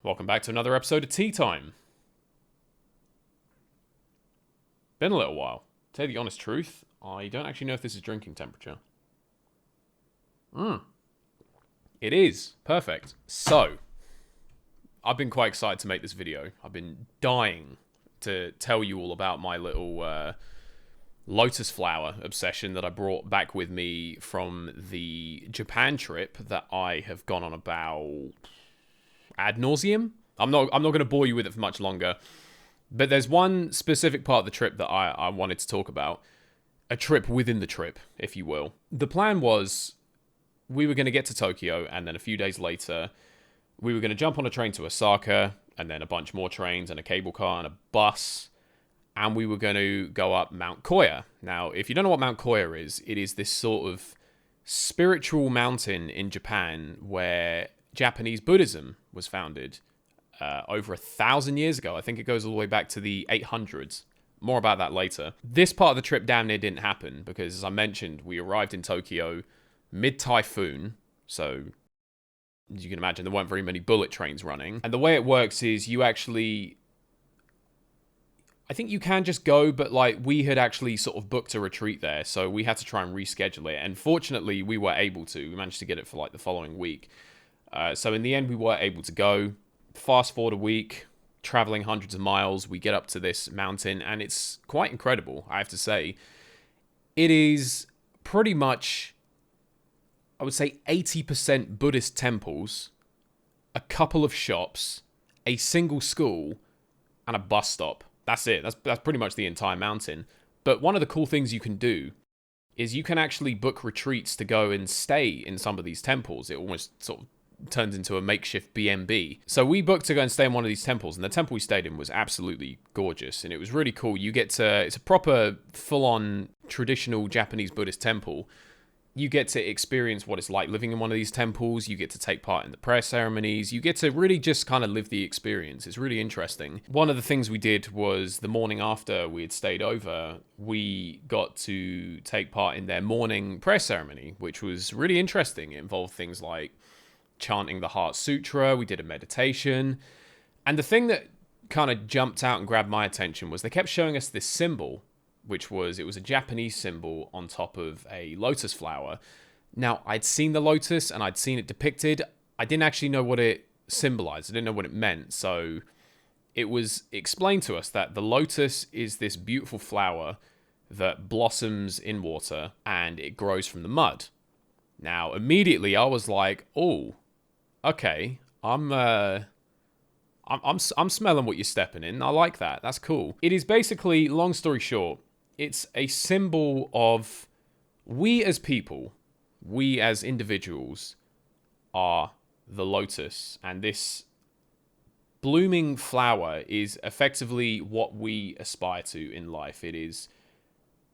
Welcome back to another episode of Tea Time. Been a little while. To tell you the honest truth, I don't actually know if this is drinking temperature. It is. Perfect. So, I've been quite excited to make this video. I've been dying to tell you all about my little lotus flower obsession that I brought back with me from the Japan trip that I have gone on about ad nauseum. I'm not going to bore you with it for much longer, but there's one specific part of the trip that I wanted to talk about. A trip within the trip, if you will. The plan was we were going to get to Tokyo, and then a few days later, we were going to jump on a train to Osaka, and then a bunch more trains, and a cable car, and a bus, and we were going to go up Mount Koya. Now, if you don't know what Mount Koya is, it is this sort of spiritual mountain in Japan where Japanese Buddhism was founded over 1,000 years ago. I think it goes all the way back to the 800s. More about that later. This part of the trip damn near didn't happen because, as I mentioned, we arrived in Tokyo mid-typhoon. So, as you can imagine, there weren't very many bullet trains running. And the way it works is you actually... I think you can just go, but like we had actually sort of booked a retreat there. So we had to try and reschedule it. And fortunately, we were able to. We managed to get it for like the following week. So in the end, we were able to go. Fast forward a week, traveling hundreds of miles, we get up to this mountain, and it's quite incredible, I have to say. It is pretty much, I would say, 80% Buddhist temples, a couple of shops, a single school, and a bus stop. That's it. That's pretty much the entire mountain. But one of the cool things you can do is you can actually book retreats to go and stay in some of these temples. It almost sort of turns into a makeshift B&B. So we booked to go and stay in one of these temples, and the temple we stayed in was absolutely gorgeous, and it was really cool. You get to, it's a proper full-on traditional Japanese Buddhist temple. You get to experience what it's like living in one of these temples. You get to take part in the prayer ceremonies. You get to really just kind of live the experience. It's really interesting. One of the things we did was the morning after we had stayed over, we got to take part in their morning prayer ceremony, which was really interesting. It involved things like chanting the Heart Sutra. We did a meditation. And the thing that kind of jumped out and grabbed my attention was they kept showing us this symbol, which was, it was a Japanese symbol on top of a lotus flower. Now, I'd seen the lotus and I'd seen it depicted. I didn't actually know what it symbolized. I didn't know what it meant. So it was explained to us that the lotus is this beautiful flower that blossoms in water and it grows from the mud. Now, immediately I was like, oh, okay, I'm smelling what you're stepping in. I like that. That's cool. It is basically, long story short, it's a symbol of we as people, we as individuals are the lotus, and this blooming flower is effectively what we aspire to in life. It is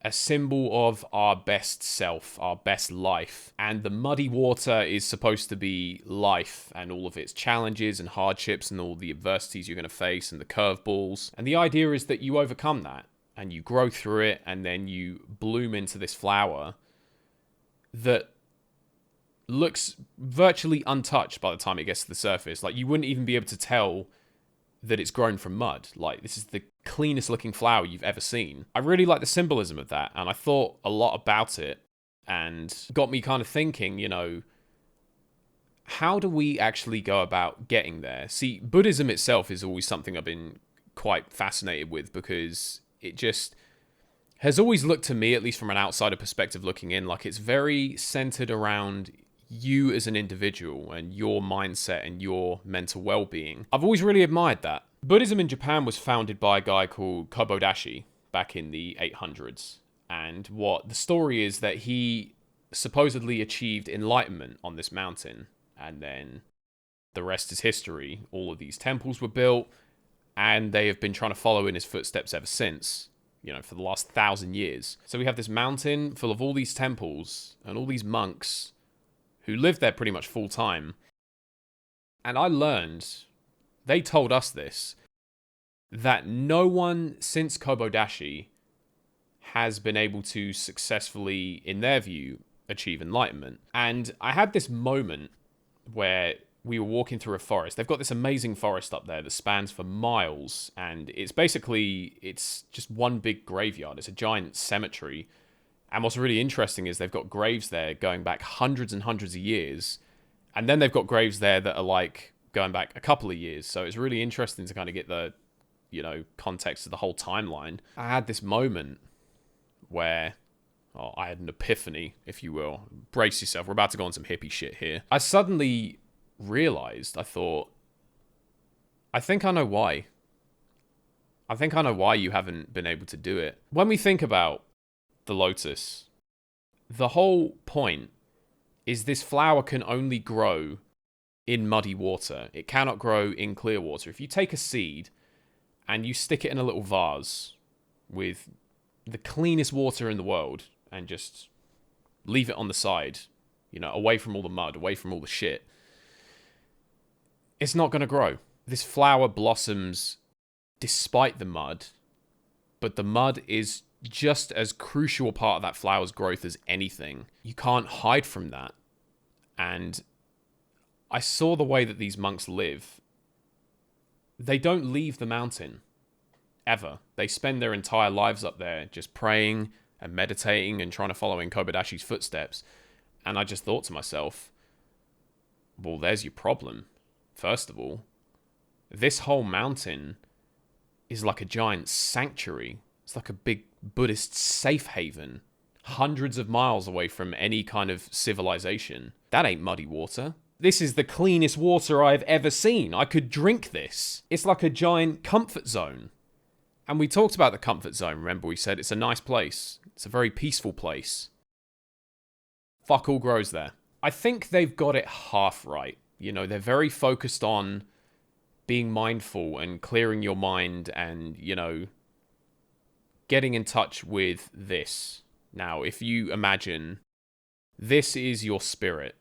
a symbol of our best self, our best life. And the muddy water is supposed to be life and all of its challenges and hardships and all the adversities you're going to face and the curveballs. And the idea is that you overcome that and you grow through it, and then you bloom into this flower that looks virtually untouched by the time it gets to the surface. Like, you wouldn't even be able to tell that it's grown from mud. Like, this is the cleanest looking flower you've ever seen. I really like the symbolism of that, and I thought a lot about it, and got me kind of thinking, you know, how do we actually go about getting there? See, Buddhism itself is always something I've been quite fascinated with, because it just has always looked to me, at least from an outsider perspective looking in, like it's very centered around you as an individual and your mindset and your mental well-being. I've always really admired that. Buddhism in Japan was founded by a guy called Kobodashi back in the 800s. And what the story is that he supposedly achieved enlightenment on this mountain. And then the rest is history. All of these temples were built, and they have been trying to follow in his footsteps ever since, you know, for the last 1,000 years. So we have this mountain full of all these temples and all these monks who lived there pretty much full time. And I learned, they told us this, that no one since Kobodashi has been able to successfully, in their view, achieve enlightenment. And I had this moment where we were walking through a forest. They've got this amazing forest up there that spans for miles, and it's just one big graveyard. It's a giant cemetery. And what's really interesting is they've got graves there going back hundreds and hundreds of years, and then they've got graves there that are like going back a couple of years. So it's really interesting to kind of get the, context of the whole timeline. I had this moment where I had an epiphany, if you will. Brace yourself. We're about to go on some hippie shit here. I suddenly realized, I think I know why. I think I know why you haven't been able to do it. When we think about the lotus, the whole point is this flower can only grow in muddy water. It cannot grow in clear water. If you take a seed and you stick it in a little vase with the cleanest water in the world and just leave it on the side, away from all the mud, away from all the shit, it's not going to grow. This flower blossoms despite the mud, but the mud is just as crucial a part of that flower's growth as anything. You can't hide from that. And I saw the way that these monks live. They don't leave the mountain, ever. They spend their entire lives up there just praying and meditating and trying to follow in Kobadashi's footsteps. And I just thought to myself, well, there's your problem. First of all, this whole mountain is like a giant sanctuary. It's like a big Buddhist safe haven, hundreds of miles away from any kind of civilization. That ain't muddy water. This is the cleanest water I've ever seen. I could drink this. It's like a giant comfort zone. And we talked about the comfort zone, remember? We said it's a nice place. It's a very peaceful place. Fuck all grows there. I think they've got it half right. They're very focused on being mindful and clearing your mind and, getting in touch with this. Now, if you imagine this is your spirit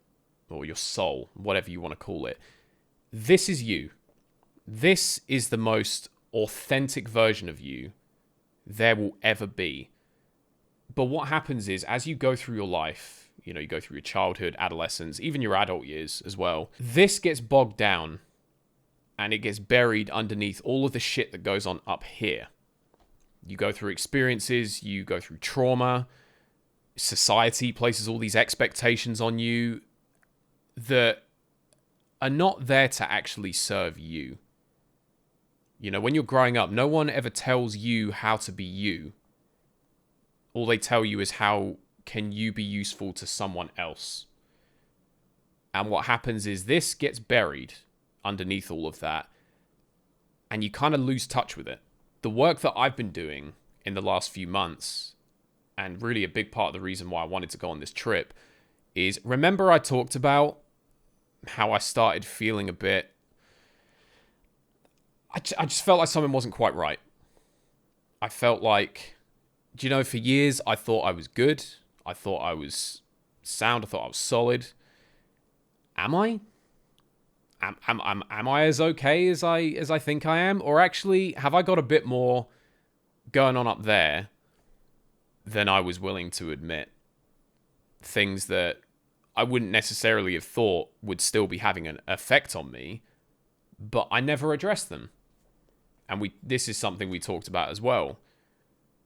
or your soul, whatever you want to call it, this is you. This is the most authentic version of you there will ever be. But what happens is, as you go through your life, you go through your childhood, adolescence, even your adult years as well, this gets bogged down and it gets buried underneath all of the shit that goes on up here. You go through experiences, you go through trauma, society places all these expectations on you that are not there to actually serve you. When you're growing up, no one ever tells you how to be you. All they tell you is how can you be useful to someone else. And what happens is this gets buried underneath all of that, and you kind of lose touch with it. The work that I've been doing in the last few months, and really a big part of the reason why I wanted to go on this trip, is, remember I talked about how I started feeling a bit... I just felt like something wasn't quite right. I felt like, for years I thought I was good. I thought I was sound. I thought I was solid. Am I? Am I as okay as I think I am? Or actually, have I got a bit more going on up there than I was willing to admit? Things that I wouldn't necessarily have thought would still be having an effect on me, but I never addressed them. And this is something we talked about as well.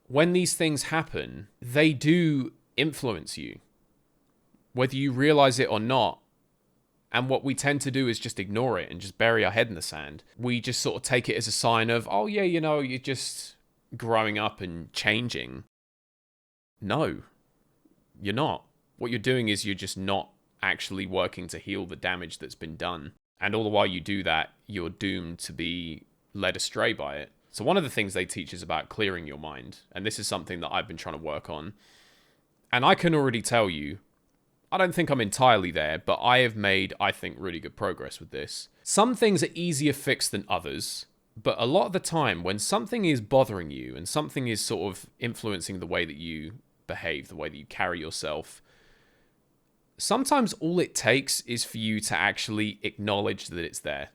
When these things happen, they do influence you, whether you realize it or not. And what we tend to do is just ignore it and just bury our head in the sand. We just sort of take it as a sign of, oh yeah, you're just growing up and changing. No, you're not. What you're doing is you're just not actually working to heal the damage that's been done. And all the while you do that, you're doomed to be led astray by it. So one of the things they teach is about clearing your mind. And this is something that I've been trying to work on. And I can already tell you, I don't think I'm entirely there, but I have made, I think, really good progress with this. Some things are easier fixed than others, but a lot of the time when something is bothering you and something is sort of influencing the way that you behave, the way that you carry yourself, sometimes all it takes is for you to actually acknowledge that it's there,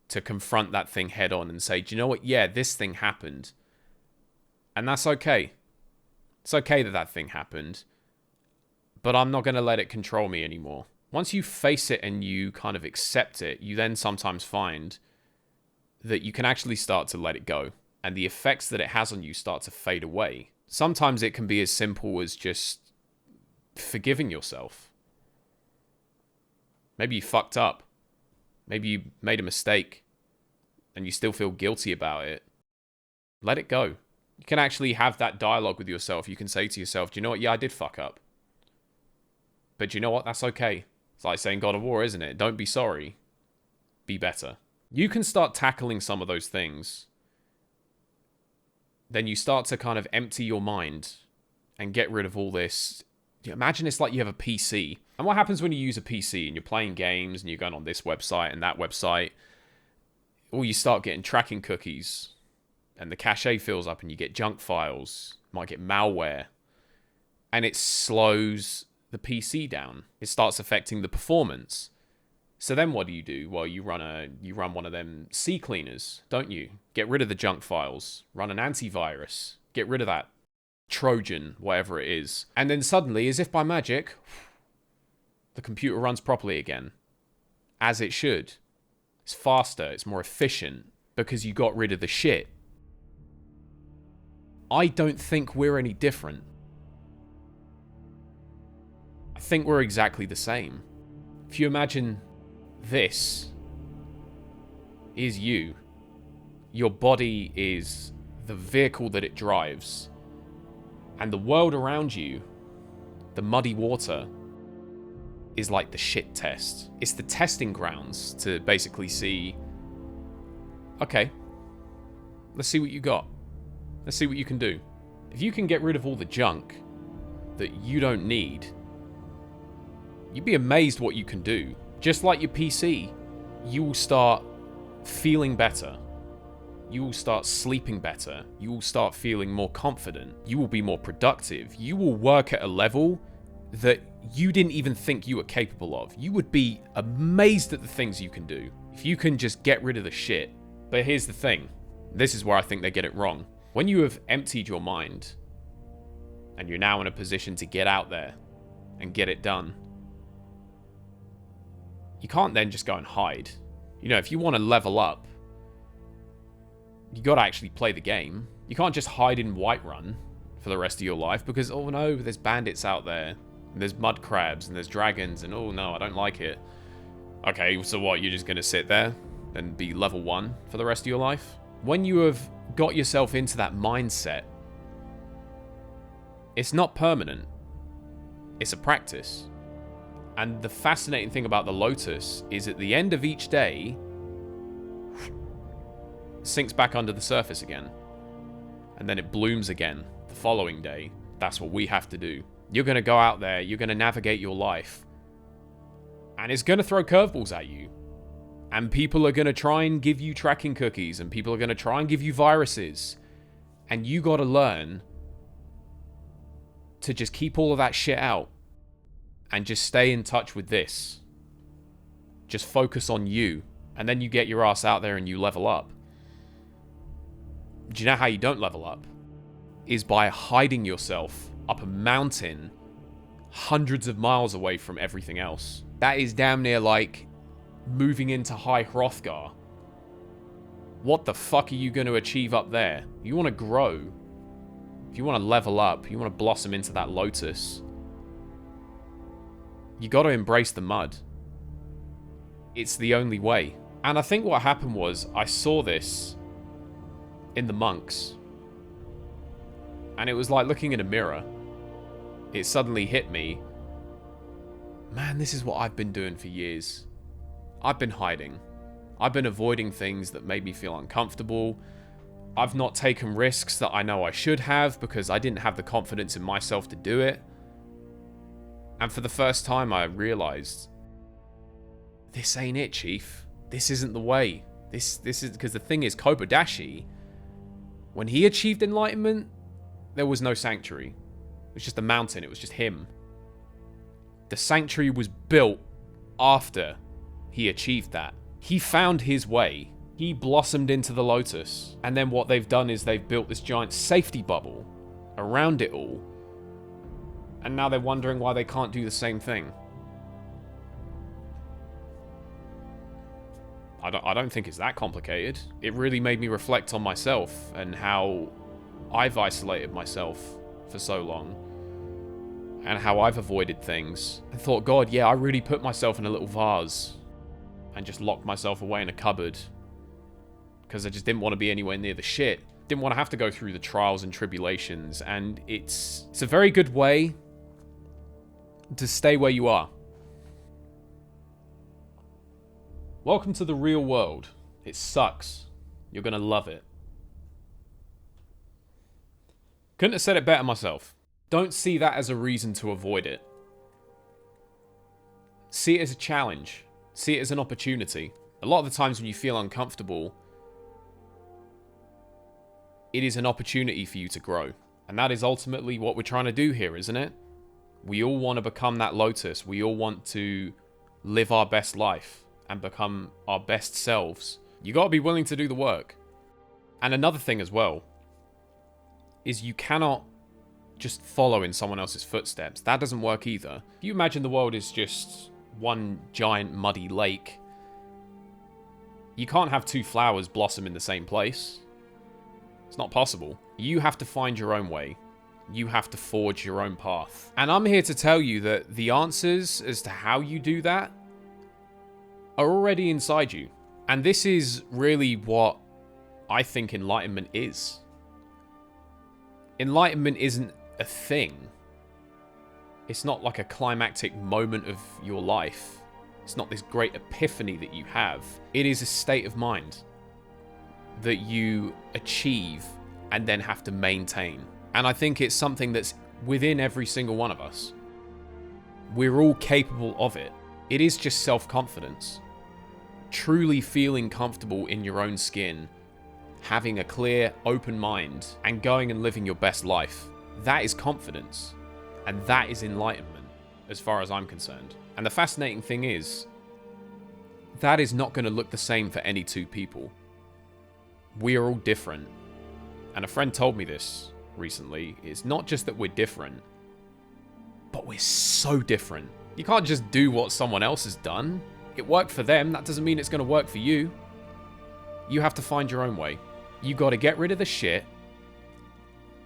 to confront that thing head on and say, do you know what? Yeah, this thing happened. And that's okay. It's okay that that thing happened. But I'm not going to let it control me anymore. Once you face it and you kind of accept it, you then sometimes find that you can actually start to let it go. And the effects that it has on you start to fade away. Sometimes it can be as simple as just forgiving yourself. Maybe you fucked up. Maybe you made a mistake and you still feel guilty about it. Let it go. You can actually have that dialogue with yourself. You can say to yourself, do you know what? Yeah, I did fuck up. But do you know what? That's okay. It's like saying God of War, isn't it? Don't be sorry. Be better. You can start tackling some of those things. Then you start to kind of empty your mind and get rid of all this. Imagine it's like you have a PC. And what happens when you use a PC and you're playing games and you're going on this website and that website? Or you start getting tracking cookies and the cache fills up and you get junk files. You might get malware. And it slows the PC down. It starts affecting the performance. So then what do? Well, you run one of them C cleaners, don't you? Get rid of the junk files. Run an antivirus. Get rid of that Trojan, whatever it is. And then suddenly, as if by magic, the computer runs properly again. As it should. It's faster, it's more efficient, because you got rid of the shit. I don't think we're any different. I think we're exactly the same. If you imagine this is you, your body is the vehicle that it drives, and the world around you, the muddy water, is like the shit test. It's the testing grounds to basically see, okay, let's see what you got. Let's see what you can do. If you can get rid of all the junk that you don't need, you'd be amazed what you can do. Just like your PC, you will start feeling better. You will start sleeping better. You will start feeling more confident. You will be more productive. You will work at a level that you didn't even think you were capable of. You would be amazed at the things you can do if you can just get rid of the shit. But here's the thing. This is where I think they get it wrong. When you have emptied your mind and you're now in a position to get out there and get it done, you can't then just go and hide. You know, if you want to level up, you got to actually play the game. You can't just hide in Whiterun for the rest of your life because, oh no, there's bandits out there. And there's mud crabs and there's dragons and oh no, I don't like it. Okay, so what? You're just going to sit there and be level 1 for the rest of your life? When you have got yourself into that mindset, it's not permanent. It's a practice. And the fascinating thing about the lotus is at the end of each day, it sinks back under the surface again. And then it blooms again the following day. That's what we have to do. You're going to go out there, you're going to navigate your life. And it's going to throw curveballs at you. And people are going to try and give you tracking cookies. And people are going to try and give you viruses. And you got to learn to just keep all of that shit out. And just stay in touch with this. Just focus on you. And then you get your ass out there and you level up. Do you know how you don't level up? Is by hiding yourself up a mountain hundreds of miles away from everything else. That is damn near like moving into High Hrothgar. What the fuck are you going to achieve up there? You want to grow. If you want to level up, you want to blossom into that lotus, you got to embrace the mud. It's the only way. And I think what happened was I saw this in the monks. And it was like looking in a mirror. It suddenly hit me. Man, this is what I've been doing for years. I've been hiding. I've been avoiding things that made me feel uncomfortable. I've not taken risks that I know I should have because I didn't have the confidence in myself to do it. And for the first time I realized, this ain't it, Chief. This isn't the way. This is because the thing is, Kobodashi, when he achieved enlightenment, there was no sanctuary. It was just a mountain. It was just him. The sanctuary was built after he achieved that. He found his way. He blossomed into the lotus. And then what they've done is they've built this giant safety bubble around it all. And now they're wondering why they can't do the same thing. I don't think it's that complicated. It really made me reflect on myself and how I've isolated myself for so long and how I've avoided things. I thought, God, yeah, I really put myself in a little vase and just locked myself away in a cupboard because I just didn't want to be anywhere near the shit. Didn't want to have to go through the trials and tribulations, and it's a very good way to stay where you are. Welcome to the real world. It sucks. You're gonna love it. Couldn't have said it better myself. Don't see that as a reason to avoid it. See it as a challenge. See it as an opportunity. A lot of the times when you feel uncomfortable, it is an opportunity for you to grow. And that is ultimately what we're trying to do here, isn't it? We all want to become that lotus. We all want to live our best life and become our best selves. You got to be willing to do the work. And another thing as well is you cannot just follow in someone else's footsteps. That doesn't work either. If you imagine the world is just one giant muddy lake, you can't have two flowers blossom in the same place. It's not possible. You have to find your own way. You have to forge your own path. And I'm here to tell you that the answers as to how you do that are already inside you. And this is really what I think enlightenment is. Enlightenment isn't a thing. It's not like a climactic moment of your life. It's not this great epiphany that you have. It is a state of mind that you achieve and then have to maintain. And I think it's something that's within every single one of us. We're all capable of it. It is just self-confidence. Truly feeling comfortable in your own skin, having a clear, open mind, and going and living your best life. That is confidence. And that is enlightenment, as far as I'm concerned. And the fascinating thing is, that is not going to look the same for any two people. We are all different. And a friend told me this recently. It's not just that we're different, but we're so different. You can't just do what someone else has done. It worked for them. That doesn't mean it's going to work for you. You have to find your own way. You got to get rid of the shit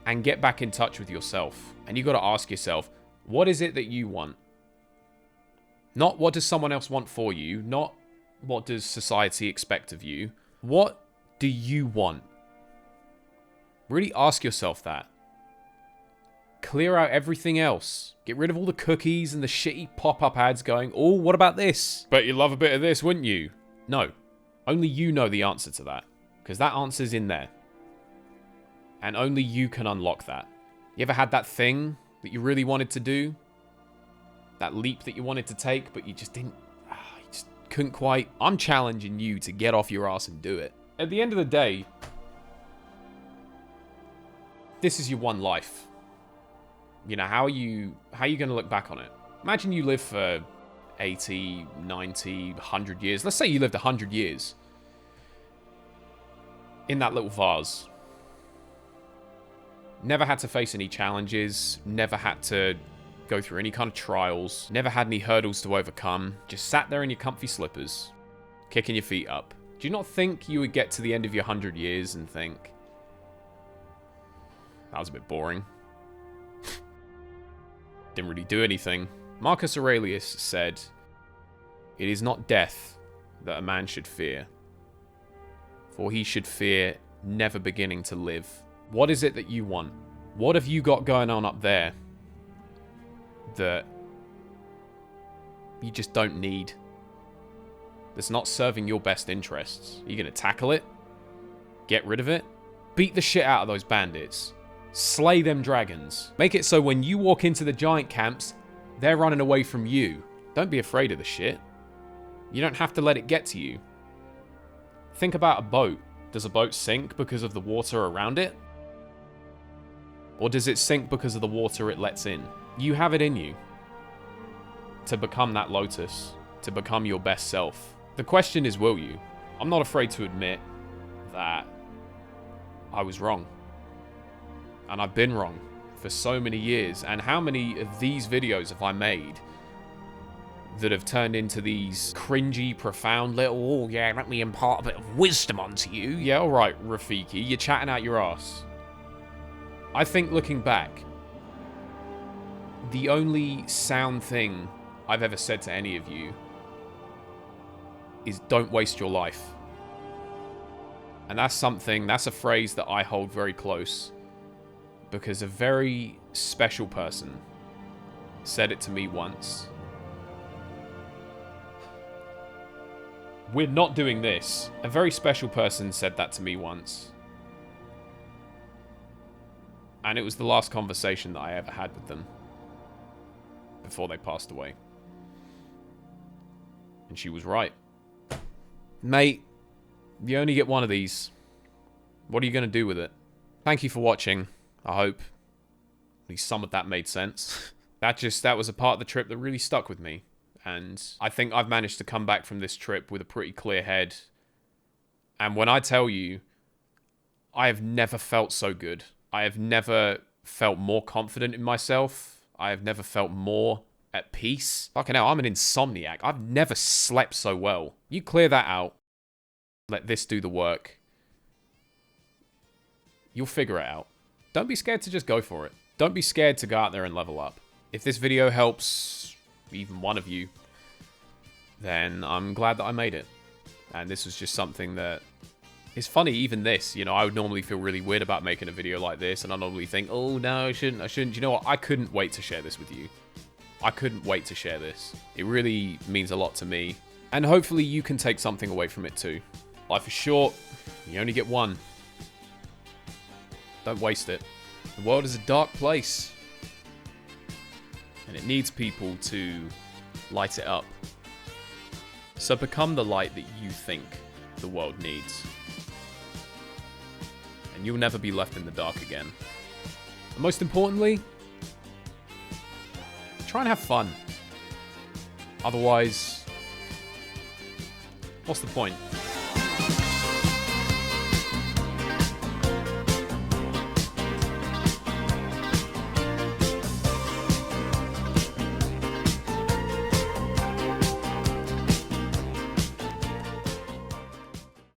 and get back in touch with yourself. And you got to ask yourself, what is it that you want? Not what does someone else want for you. Not what does society expect of you. What do you want? Really ask yourself that. Clear out everything else. Get rid of all the cookies and the shitty pop-up ads going, oh, what about this? Bet you'd love a bit of this, wouldn't you? No. Only you know the answer to that. Because that answer's in there. And only you can unlock that. You ever had that thing that you really wanted to do? That leap that you wanted to take, but you just didn't... you just couldn't quite... I'm challenging you to get off your ass and do it. At the end of the day, this is your one life. You know, how are you going to look back on it? Imagine you live for 80, 90, 100 years. Let's say you lived 100 years in that little vase. Never had to face any challenges. Never had to go through any kind of trials. Never had any hurdles to overcome. Just sat there in your comfy slippers, kicking your feet up. Do you not think you would get to the end of your 100 years and think, that was a bit boring? Didn't really do anything. Marcus Aurelius said, it is not death that a man should fear, for he should fear never beginning to live. What is it that you want? What have you got going on up there that you just don't need? That's not serving your best interests? Are you going to tackle it? Get rid of it? Beat the shit out of those bandits. Slay them dragons. Make it so when you walk into the giant camps, they're running away from you. Don't be afraid of the shit. You don't have to let it get to you. Think about a boat. Does a boat sink because of the water around it? Or does it sink because of the water it lets in? You have it in you to become that lotus, to become your best self. The question is, will you? I'm not afraid to admit that I was wrong. And I've been wrong for so many years. And how many of these videos have I made that have turned into these cringy, profound little, oh yeah, let me impart a bit of wisdom onto you. Yeah, alright, Rafiki, you're chatting out your ass. I think looking back, the only sound thing I've ever said to any of you is don't waste your life. And that's a phrase that I hold very close, because a very special person said it to me once. We're not doing this. A very special person said that to me once. And it was the last conversation that I ever had with them before they passed away. And she was right. Mate, you only get one of these. What are you going to do with it? Thank you for watching. I hope at least some of that made sense. That was a part of the trip that really stuck with me. And I think I've managed to come back from this trip with a pretty clear head. And when I tell you, I have never felt so good. I have never felt more confident in myself. I have never felt more at peace. Fucking hell, I'm an insomniac. I've never slept so well. You clear that out. Let this do the work. You'll figure it out. Don't be scared to just go for it. Don't be scared to go out there and level up. If this video helps even one of you, then I'm glad that I made it. And this was just something that is funny. Even this, you know, I would normally feel really weird about making a video like this, and I normally think, oh no, I shouldn't. You know what? I couldn't wait to share this with you. I couldn't wait to share this. It really means a lot to me. And hopefully you can take something away from it too. Life is short. You only get one. Don't waste it. The world is a dark place. And it needs people to light it up. So become the light that you think the world needs. And you'll never be left in the dark again. And most importantly, try and have fun. Otherwise, what's the point?